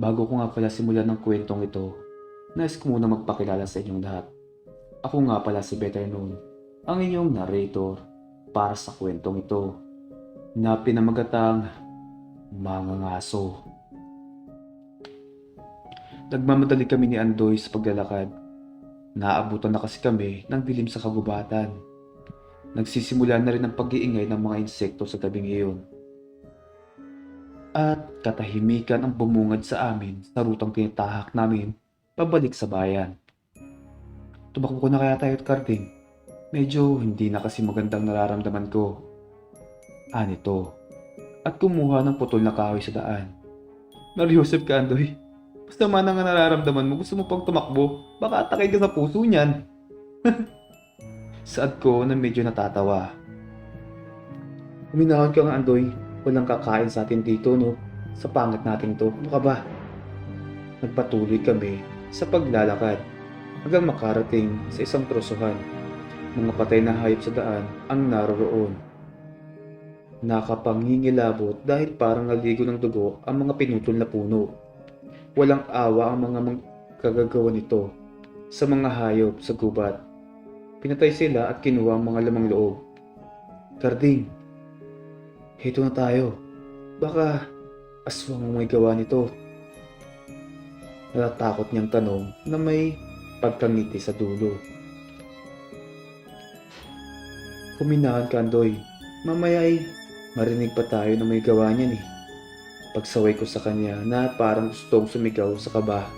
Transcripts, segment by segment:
Bago ko nga pala simulan ng kwentong ito, nais ko muna magpakilala sa inyong lahat. Ako nga pala si Better Noon, ang inyong narrator para sa kwentong ito na pinamagatang Mga Ngaso. Nagmamadali kami ni Andoy sa paglalakad. Naabutan na kasi kami ng dilim sa kagubatan. Nagsisimula na rin ang pag-iingay ng mga insekto sa gabing iyon. At katahimikan ang bumungad sa amin sa rutang tinatahak namin pabalik sa bayan. Tumakbo ko na kaya tayo at Karding? Medyo hindi na kasi magandang nararamdaman ko. Anito. At kumuha ng putol na kahoy sa daan. Mariusip ka, Andoy. Basta man ang nararamdaman mo, gusto mo pang tumakbo, baka atakay ka sa puso niyan. Saad ko na medyo natatawa. Uminahon ka nga, Andoy. Walang kakain sa atin dito, no? Sa pangit natin to. Ano ka ba? Nagpatuloy kami sa paglalakad hanggang makarating sa isang trosuhan. Mga patay na hayop sa daan ang naroroon. Nakapangingilabot dahil parang naligo ng dugo ang mga pinutol na puno. Walang awa ang mga kagagawa nito sa mga hayop sa gubat. Pinatay sila at kinuha ang mga lamang loob. Karding, heto na tayo. Baka aswang ang may gawa nito. Natatakot niyang tanong na may pagkangiti sa dulo. Kuminahan ka, Andoy. Mamaya ay marinig pa tayo na may gawa niyan eh. Pagsaway ko sa kanya na parang gustong sumigaw sa kaba.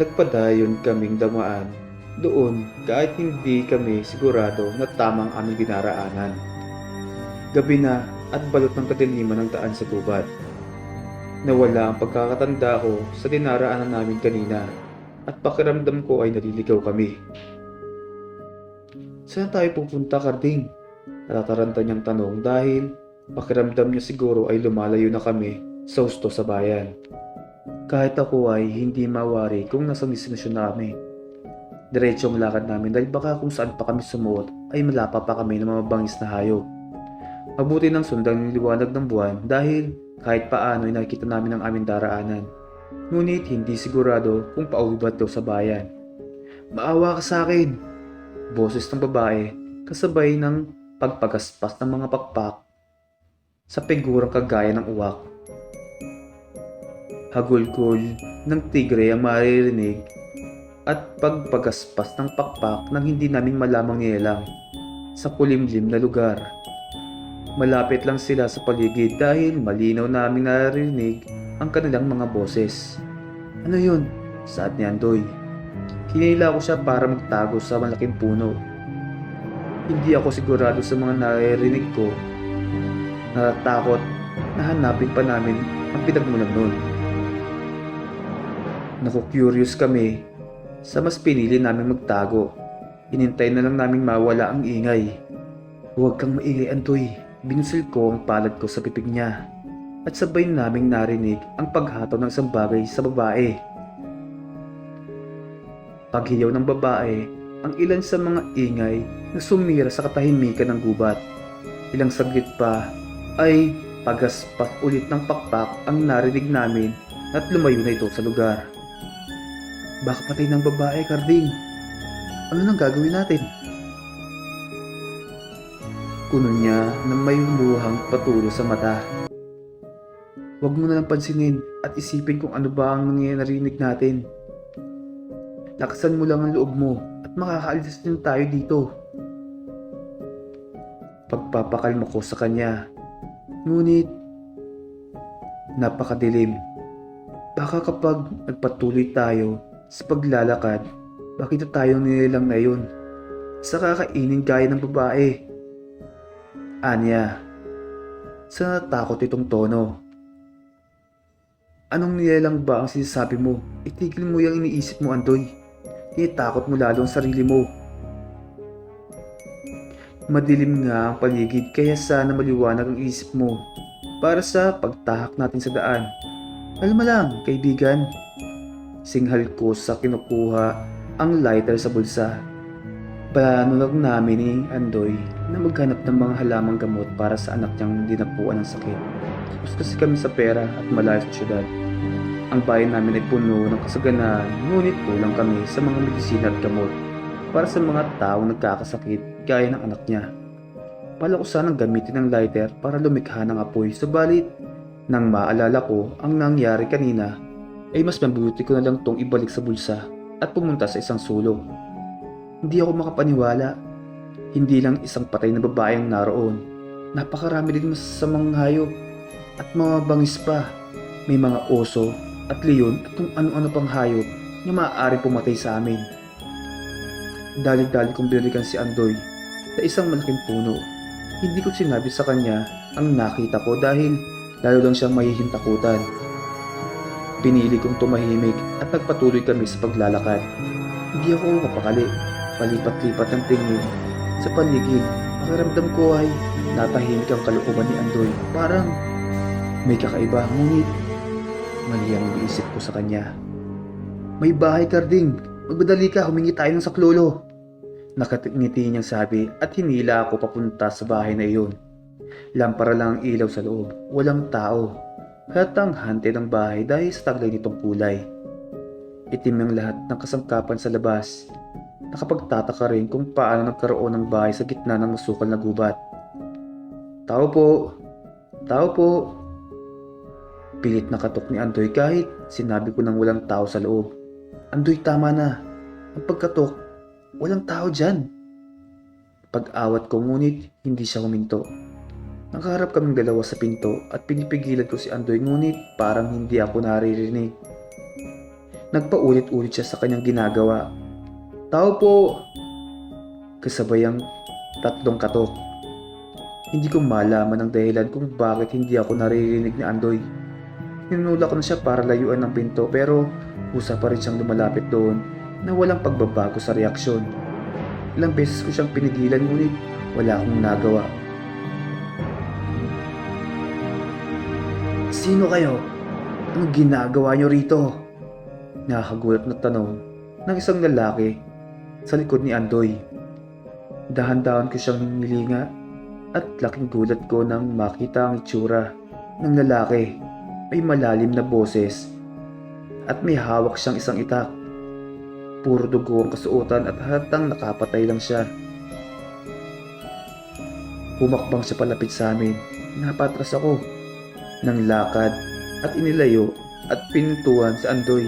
Nagpadayon kaming damaan doon kahit hindi kami sigurado na tamang aming dinaraanan. Gabi na at balot ng kadiliman ng daan sa gubat. Nawala ang pagkakatanda ko sa dinaraanan namin kanina at pakiramdam ko ay naliligaw kami. Saan tayo pupunta, Karding? Natataranta niyang tanong dahil pakiramdam niya siguro ay lumalayo na kami sa husto sa bayan. Kahit ako ay hindi mawari kung nasa destinasyon na kami. Diretso ang lakad namin dahil baka kung saan pa kami sumuot ay malapa pa kami ng mga bangis na hayop. Mabuti ng sundang liwanag ng buwan dahil kahit paano ay nakikita namin ang aming daraanan. Ngunit hindi sigurado kung pauwi ba ito sa bayan. Maawa ka sa akin! Boses ng babae kasabay ng pagpagaspas ng mga pakpak sa figurang kagaya ng uwak. Hagulgol ng tigre ang maririnig at pagpagaspas ng pakpak nang hindi namin malamang nilalang sa kulimlim na lugar. Malapit lang sila sa paligid dahil malinaw naming naririnig ang kanilang mga boses. Ano yun? Saad ni Andoy. Hinila ko siya para magtago sa malaking puno. Hindi ako sigurado sa mga naririnig ko. Natatakot na hanapin pa namin ang pinagmulan nun. Naku-curious kami sa mas pinili namin magtago. Inintay na lang namin mawala ang ingay. Huwag kang maingay, Andoy. Binusil ko ang palad ko sa pipig niya at sabay naming narinig ang paghataw ng isang bagay sa babae. Paghiyaw ng babae ang ilan sa mga ingay na sumira sa katahimikan ng gubat. Ilang saglit pa ay pagaspas ulit ng pakpak ang narinig namin at lumayo na ito sa lugar. Baka patay ng babae, Karding. Ano nang gagawin natin? Kuno niya na may humuhang patulo sa mata. Huwag mo na lang pansinin at isipin kung ano ba ang narinig natin. Lakasan mo lang ang loob mo at makakaalis din tayo dito. Pagpapakalma ko sa kanya. Ngunit napakadilim. Baka kapag nagpatuloy tayo sa paglalakad, bakit tayo nilalang na yun? Sa kakainin gaya ng babae. Anya, sa natakot itong tono. Anong nilalang ba ang sinasabi mo? Itigil mo yung iniisip mo, Andoy. Tinitakot mo lalo ang sarili mo. Madilim nga ang paligid kaya sana maliwanag ang isip mo para sa pagtahak natin sa daan. Kalma lang, kaibigan. Singhal ko sa kinukuha ang lighter sa bulsa. Plano lang namin ni Andoy na maghanap ng mga halamang gamot para sa anak niyang dinapuan ng sakit. Tapos kasi kami sa pera at malayo sa syudad. Ang bayan namin ay puno ng kasaganaan, ngunit kulang kami sa mga medisina at gamot para sa mga taong nagkakasakit gaya ng anak niya. Bala ko sanang gamitin ang lighter para lumikha ng apoy, subalit nang maalala ko ang nangyari kanina, ay mas mabuti ko na lang tong ibalik sa bulsa at pumunta sa isang sulok. Hindi ako makapaniwala. Hindi lang isang patay na babae ang naroon. Napakarami din masasamang hayop at mga bangis pa. May mga oso at leon at kung ano-ano pang hayop na maaaring pumatay sa amin. Dali-dali kong binalikan si Andoy sa isang malaking puno. Hindi ko sinabi sa kanya ang nakita ko dahil lalo lang siyang mahihintakutan. Pinili kong tumahimik at nagpatuloy kami sa paglalakad. Hindi ako mapakali. Palipat-lipat ang tingin sa paligid. Pakiramdam ko ay natahimik ang kalooban ni Andoy. Parang may kakaiba, ngunit mali ang iisip ko sa kanya. May bahay, Karding. Magmadali ka, humingi tayo ng saklolo. Nakangiti niyang sabi at hinila ako papunta sa bahay na iyon. Lampara lang ang ilaw sa loob. Walang tao. Halatang hante ng bahay dahil sa taglay nitong kulay. Itim ang lahat ng kasangkapan sa labas. Nakapagtataka rin kung paano nagkaroon ng bahay sa gitna ng masukal na gubat. Tao po! Tao po! Pilit na katok ni Andoy kahit sinabi ko nang walang tao sa loob. Andoy, tama na. Ang pagkatok, walang tao dyan. Pag-awat ko ngunit hindi siya huminto. Nakaharap kaming dalawa sa pinto at pinipigilan ko si Andoy ngunit parang hindi ako naririnig. Nagpaulit-ulit siya sa kanyang ginagawa. Tao po! Kasabay ang tatlong katok. Hindi ko malaman ang dahilan kung bakit hindi ako naririnig ni Andoy. Ninulak ko na siya para layuan ng pinto pero kusa pa rin siyang lumalapit doon na walang pagbabago sa reaksyon. Ilang beses ko siyang pinigilan ngunit wala akong nagawa. Sino kayo? Anong ginagawa niyo rito? Nakakagulat na tanong ng isang lalaki sa likod ni Andoy. Dahan-dahan ko siyang nilinga at laking gulat ko nang makita ang itsura ng lalaki. May malalim na boses at may hawak siyang isang itak. Puro dugo ang kasuotan at halatang nakapatay lang siya. Humakbang siya palapit sa amin. Napatras ako ng lakad at inilayo at pinintuan si Andoy.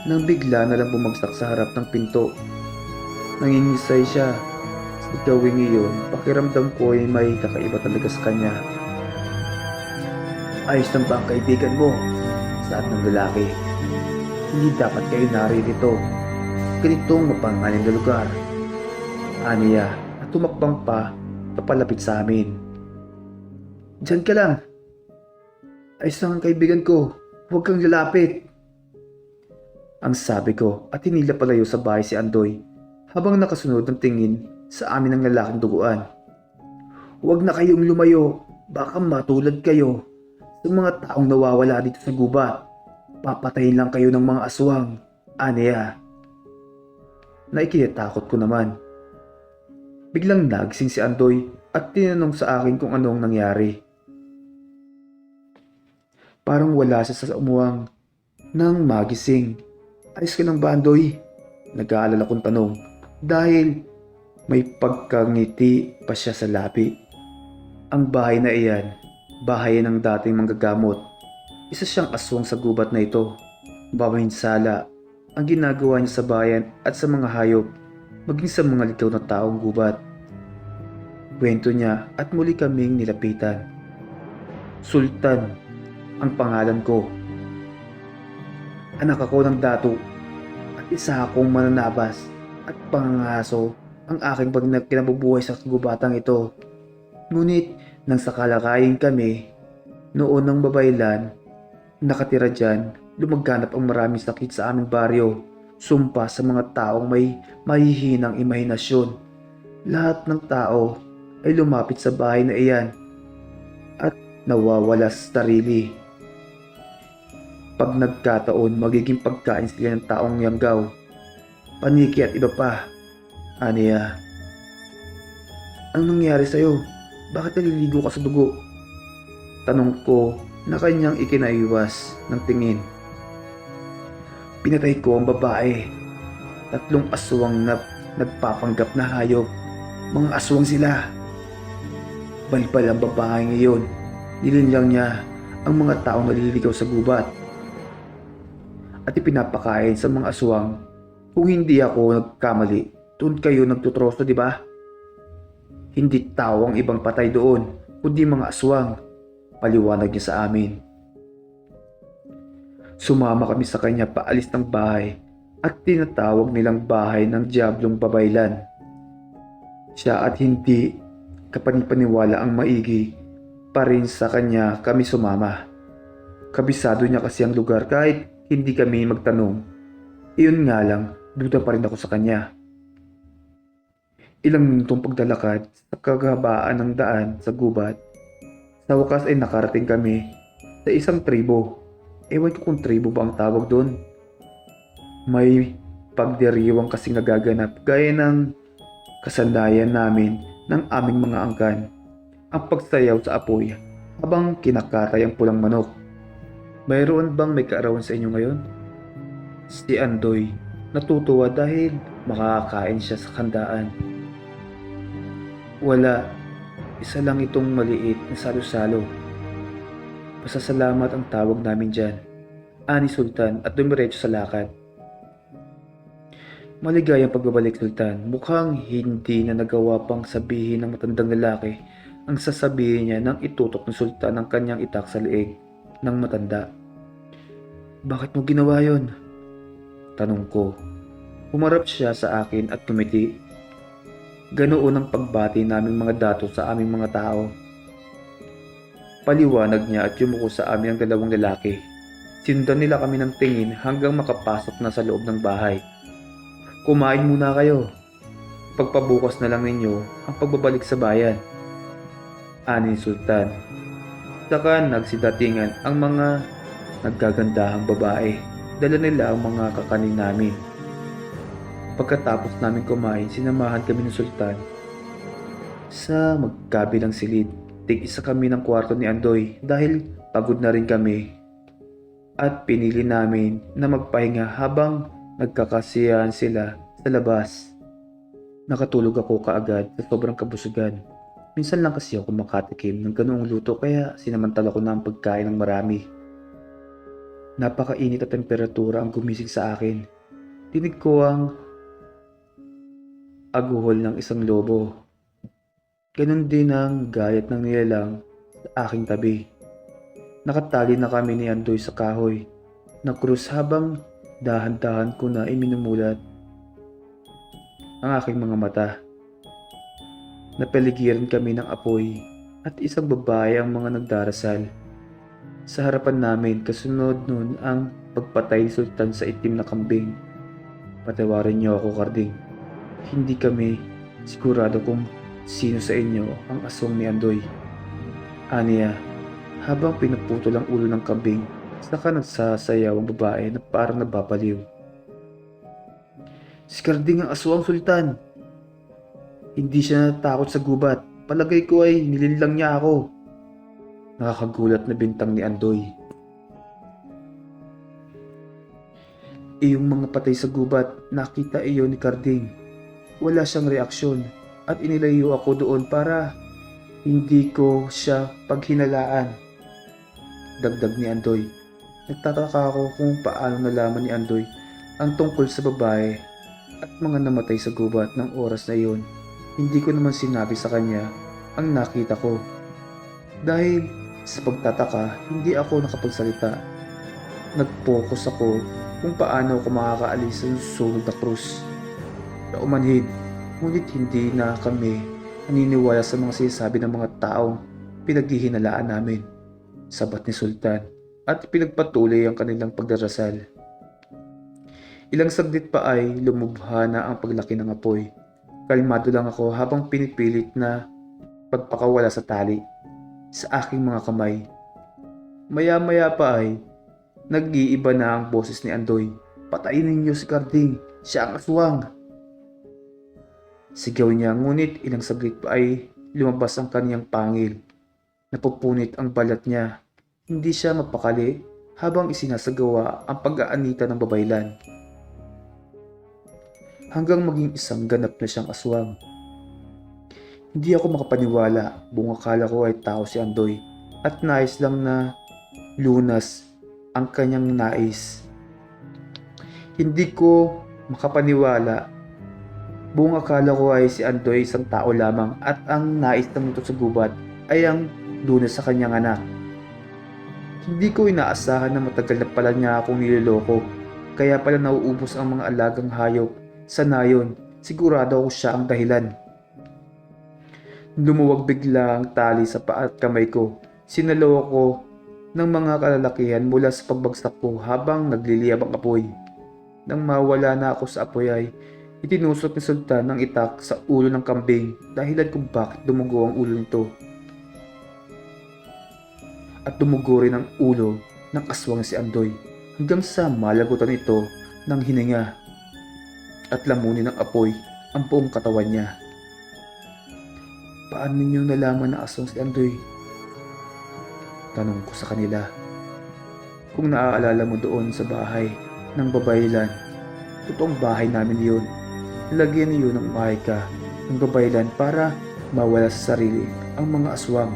Nang bigla na lang bumagsak sa harap ng pinto. Nangingisay siya. Sa gawing iyon, pakiramdam ko ay may kakaiba talaga sa kanya. Ayos lang ba ang kaibigan mo? Saad ng lalaki. Hindi dapat kayo naririto. Ganitong mapanganim na lugar. Aniya at tumakbang pa papalapit sa amin. Diyan ka lang. Ayos lang ang kaibigan ko. Huwag kang lalapit. Ang sabi ko at hinila palayo sa bahay si Andoy habang nakasunod ng tingin sa amin ng lalaking duguan. Huwag na kayong lumayo. Baka matulad kayo sa mga taong nawawala dito sa gubat. Papatayin lang kayo ng mga aswang. Aniya. Naikitakot ko naman. Biglang nagising si Andoy at tinanong sa akin kung anong nangyari. Parang wala siya sa umuwang nang magising. Ayos ka lang ba, Andoy? Nag-aalala kong tanong dahil may pagkangiti pa siya sa labi. Ang bahay na iyan, bahay ng dating manggagamot. Isa siyang aswang sa gubat na ito. Babahinsala ang ginagawa niya sa bayan at sa mga hayop, maging sa mga ligaw na taong gubat. Kwento niya at muli kaming nilapitan. Sultan ang pangalan ko. Anak ako ng dato at isa akong mananabas at pangangaso ang aking kinabubuhay sa gubatang ito. Ngunit nang sa kalakayin kami, noon ng babaylan, nakatira dyan, lumaganap ang maraming sakit sa aming baryo, sumpa sa mga taong may mahihinang imahinasyon. Lahat ng tao ay lumapit sa bahay na iyan at nawawala sa sarili. Pag nagkataon, magiging pagkain sila ng taong yanggaw, paniki at iba pa. Aniya, anong nangyari sa'yo? Bakit naliligo ka sa dugo? Tanong ko na kanyang ikinaiwas ng tingin. Pinatay ko ang babae. 3 aswang na nagpapanggap na hayop. Mga aswang sila. Balbal ang babae ngayon. Nilinlang niya ang mga taong naliligaw sa gubat. At ipinapakain sa mga aswang. Kung hindi ako nagkamali, doon kayo nagtutroso, di ba? Hindi tao ang ibang patay doon, kundi mga aswang. Paliwanag niya sa amin. Sumama kami sa kanya paalis ng bahay at tinatawag nilang bahay ng Diablong Babaylan. Siya at hindi kapanipaniwala ang maigi pa rin sa kanya kami sumama. Kabisado niya kasi ang lugar kahit hindi kami magtanong. Iyon nga lang, duda pa rin ako sa kanya. Ilang minutong paglalakad sa kagabaan ng daan sa gubat, sa wakas ay nakarating kami sa isang tribo. Ewan ko kung tribo ba ang tawag doon. May pagdiriwang kasing nagaganap gaya ng kasandayan namin ng aming mga angkan. Ang pagsayaw sa apoy habang kinakatay ang pulang manok. Mayroon bang may kaarawan sa inyo ngayon? Si Andoy natutuwa dahil makakain siya sa handaan. Wala, isa lang itong maliit na salo-salo. Pasasalamat ang tawag namin dyan, ani Sultan at dumiretso sa lakad. Maligayang pagbabalik Sultan, mukhang hindi na nagawa pang sabihin ng matandang lalaki ang sasabihin niya nang itutok ng Sultan ang kanyang itak sa leeg ng matanda. Bakit mo ginawa yon? Tanong ko. Humarap siya sa akin at tumiti. Ganoon ang pagbati naming mga dato sa aming mga tao. Paliwanag niya at yumuko sa amin ang dalawang lalaki. Sinundan nila kami ng tingin hanggang makapasok na sa loob ng bahay. Kumain muna kayo. Pagpabukas na lang ninyo ang pagbabalik sa bayan. Ani Sultan. Saka nagsidatingan ang mga naggagandahang babae. Dala nila ang mga kakanin namin. Pagkatapos namin kumain, sinamahan kami ng Sultan sa magkabilang silid. Tig-isa kami ng kwarto ni Andoy dahil pagod na rin kami at pinili namin na magpahinga habang nagkakasiyahan sila sa labas. Nakatulog ako kaagad sa sobrang kabusugan. Minsan lang kasi ako makatikim ng ganoong luto kaya sinamantala ko na ang pagkain ng marami. Napakainit at temperatura ang gumising sa akin. Dinig ko ang aguhol ng isang lobo. Ganon din ang gayat ng nilalang sa aking tabi. Nakatali na kami ni Andoy sa kahoy na krus habang dahan-dahan ko na iminumulat ang aking mga mata. Napaligiran kami ng apoy at isang babae ang mga nagdarasal. Sa harapan namin kasunod nun ang pagpatay ni Sultan sa itim na kambing. Patawarin niyo ako, Karding. Hindi kami sigurado kung sino sa inyo ang aswang ni Andoy. Aniya, habang pinuputol ang ulo ng kambing, saka nagsasayaw ang babae na parang nababaliw. Si Karding ang aswang, Sultan. Hindi siya natakot sa gubat. Palagay ko ay nilinlang niya ako. Nakakagulat na bintang ni Andoy. Iyong mga patay sa gubat, nakita iyon ni Karding. Wala siyang reaksyon at inilayo ako doon para hindi ko siya paghinalaan. Dagdag ni Andoy. Nagtataka ako kung paano nalaman ni Andoy ang tungkol sa babae at mga namatay sa gubat ng oras na iyon. Hindi ko naman sinabi sa kanya ang nakita ko. Dahil sa pagtataka, hindi ako nakapagsalita. Nag-focus ako kung paano ako makakaalis sa susunod na krus. Naumanhid, ngunit hindi na kami naniniwala sa mga sinasabi ng mga taong pinaghihinalaan namin. Sabat ni Sultan at pinagpatuloy ang kanilang pagdarasal. Ilang saglit pa ay lumubha na ang paglaki ng apoy. Kalmado lang ako habang pinipilit na pagpakawala sa tali sa aking mga kamay. Maya-maya pa ay nag-iiba na ang boses ni Andoy. Patayin ninyo si Karding, siya ang aswang. Sigaw niya, ngunit ilang saglit pa ay lumabas ang kaniyang pangil. Napupunit ang balat niya. Hindi siya mapakali habang isinasagawa ang pag-aanita ng babaylan. Hanggang maging isang ganap na siyang aswang. Hindi ako makapaniwala, buong akala ko ay tao si Andoy at nais lang na lunas ang kanyang nais. Hindi ko makapaniwala, buong akala ko ay si Andoy isang tao lamang at ang nais ng muto sa gubat ay ang lunas sa kanyang anak. Hindi ko inaasahan na matagal na pala niya akong niloloko, kaya pala nauubos ang mga alagang hayop sa nayon. Sigurado ako siya ang dahilan. Lumuwag bigla ang tali sa paa at kamay ko. Sinalo ko ng mga kalalakihan mula sa pagbagsak ko habang nagliliyab ang apoy. Nang mawala na ako sa apoy ay itinusok ni Sultan ng itak sa ulo ng kambing, dahilan kung bakit dumugo ang ulo nito. At dumugo rin ang ulo ng aswang si Andoy hanggang sa malagutan ito ng hininga at lamunin ng apoy ang buong katawan niya. Paano ninyo nalaman na aswang si Andoy? Tanong ko sa kanila. Kung naaalala mo doon sa bahay ng babaylan, totoong bahay namin yun. Lagyan niyo ng mahika ng babaylan para mawala sa sarili ang mga aswang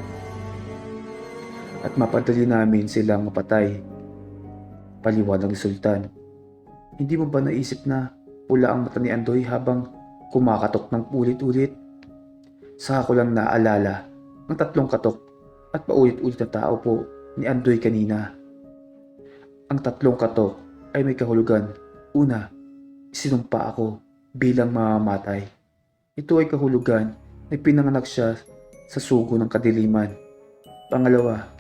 at mapadali namin silang mapatay. Paliwanag ni Sultan. Hindi mo ba naisip na pula ang mata ni Andoy habang kumakatok ng ulit-ulit? Saka ko lang naalala ang 3 katok at paulit-ulit na tao po ni Andoy kanina. Ang 3 katok ay may kahulugan. Una, isinumpa ako bilang mamamatay. Ito ay kahulugan na pinanganak siya sa sugo ng kadiliman. Pangalawa,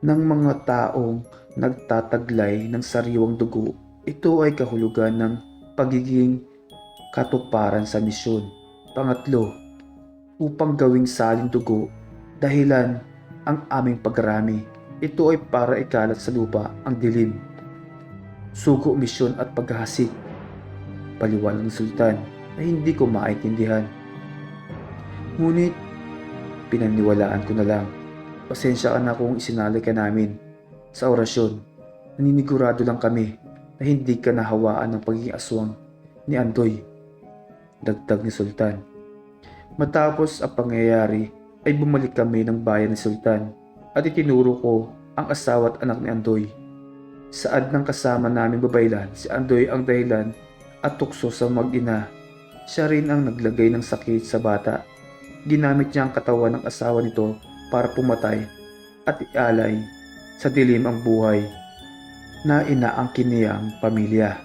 ng mga taong nagtataglay ng sariwang dugo. Ito ay kahulugan ng pagiging katuparan sa misyon. Pangatlo, upang gawing saling dugo, dahilan ang aming pagkarami. Ito ay para ikalat sa lupa ang dilim, sugo, misyon at paghahasik. Paliwanag ng Sultan na hindi ko maintindihan. Ngunit pinaniwalaan ko na lang. Pasensya ka na kung isinali ka namin sa orasyon. Naninigurado lang kami na hindi ka nahawaan ng pagiging aswang ni Andoy. Dagdag ni Sultan. Matapos ang pangyayari ay bumalik kami ng bayan ni Sultan at itinuro ko ang asawa at anak ni Andoy. Saad ng kasama namin babaylan, si Andoy ang dahilan at tukso sa mag-ina. Siya rin ang naglagay ng sakit sa bata. Ginamit niya ang katawan ng asawa nito para pumatay at ialay sa dilim ang buhay na inaangkin niyang pamilya.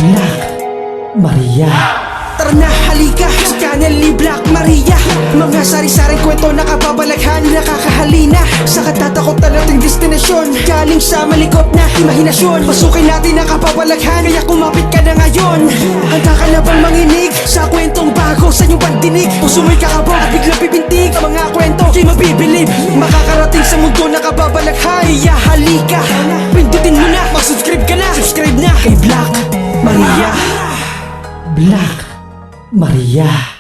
Black Maria. Tara na, halika sa channel ni Black Maria. Mga sari-saring kwento nakababalaghan, nakakahalina sa katatakot na nating destinasyon, galing sa malikot na imahinasyon. Pasukin natin ang kababalaghan, kaya kumapit ka na ngayon. Handa ka na bang manginig sa kwentong bago sa iyong pandinig? Puso mo'y kakabog at biglang pipintig ang mga kwento di mabibilib. Makakarating sa mundo na kababalaghan, kaya halika, pindutin mo na, mag-subscribe ka na. Subscribe na kay Black Maria. Black Maria.